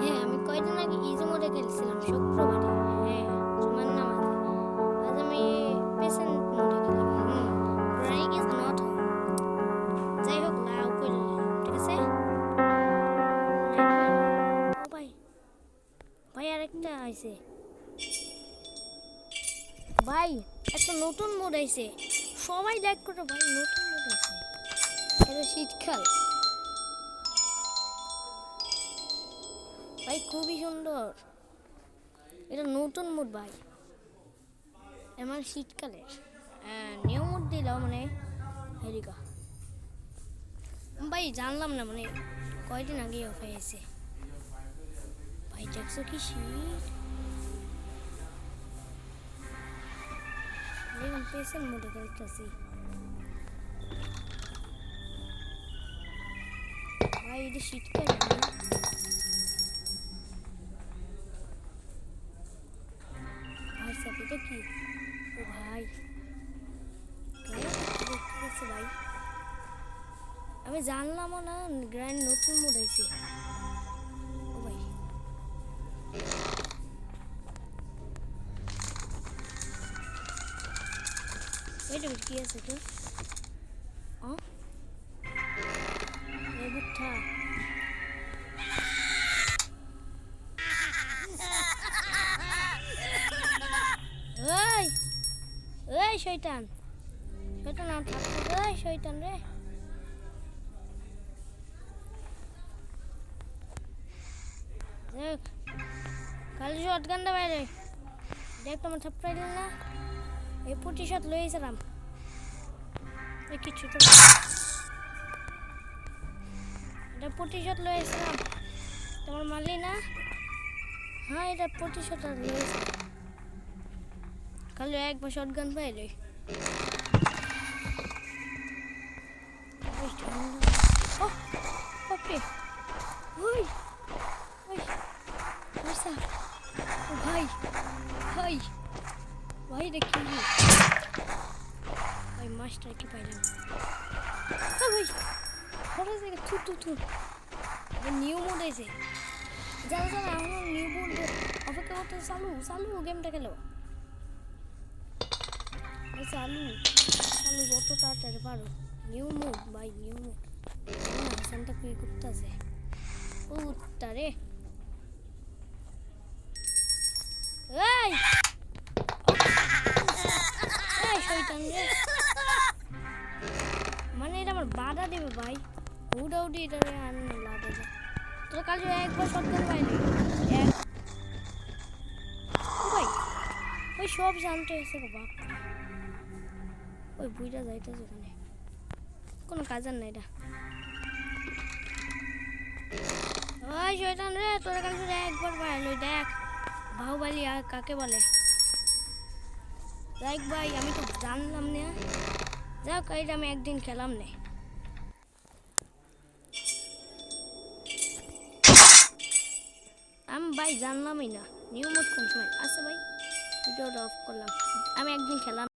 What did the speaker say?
হ্যাঁ, আমি কয়দিন আগে ইজি মোডে খেলছিলাম শুক্রবারে। হ্যাঁ, জুমার নামাজে। আজ আমি পেশেন্ট মোডে খেললাম। Running is not home. যাই হোক, লাউ করে ঠিক আছে। ও ভাই, ভাই আরেকটা আইছে। ভাই একটা নতুন মোড আইছে, সবাই লাইক করে ভাই। নতুন মোড আইছে, এটা শীতকাল ভাই, খুবই সুন্দর। এটা নতুন মোড ভাই, এমন শীতকালের নিউ মোড দিল মানে হেরিকা ভাই, জানলাম না মানে কয়দিন আগে অফ হয়েছে ভাই। দেখছো কি শীত, দেখুন পেশেন্ট মোডে খেলতেছি ভাই। এটা শীতকাল ভাই, সাথে এটা কি? ও ভাই, ভাই আমি জানলামও না গ্র্যান্ড নতুন মোড হয়েছে। ও ভাই, এটা কি আছে তো? বুদ্ধা ওই, ওই শয়তান, শয়তান নাম থাকতো। ওই শয়তান রে, দেখ কালি শট গান্ডা বাইরে। দেখ তোমার থাপ্পড়াই দিল না, এই প্রতিশোধ লইয়েছিলাম। এই কিছু তো এটা প্রতিশোধ লইয়েছিলাম, তোমার মারলি না। হ্যাঁ, এটা প্রতিশোধ লইয়েছিলাম। খালি একবার শট গান পাইলে বাপরে। ওই ওই আচ্ছা, ও ভাই, ভাই ভাই দেখি ভাই, মাস্টার কি পাইলাম ভাই। খরচ থেকে থু থু থু, নিউ মোড আছে। যারা যারা এখনো নিউ মোড অপেক্ষা করতে, চালু চালু গেমটা খেলো ভাই, চালু চালু যত তাড়াতাড়ি পারো। নিউ মোড ভাই, নিউ মোড। হাসানটা কি করতেছে? ও তারে, এই এই শয়তান রে, মানে এটা আমার বাধা দেবে ভাই। উডাউডি এটা আর লাদা যায়। তোর কাল একবার শটগান পাইলে এক ভাই, ওই সব জানতে এসে বাপ। ওই বুইটা যাইতেছে ওখানে, কোনো কাজার নাই এটা। ওই শয়তান রে, তোর কাল একবার পাইলো। দেখ বাহুবালি আর কাকে বলে। দেখ ভাই, আমি তো জানলাম না। যাক, এটা আমি একদিন খেলাম না। আমি ভাই জানলামই না নিউ মোড কোন সময় আছে ভাই। ভিডিওটা অফ করলাম, আমি একদিন খেলাম।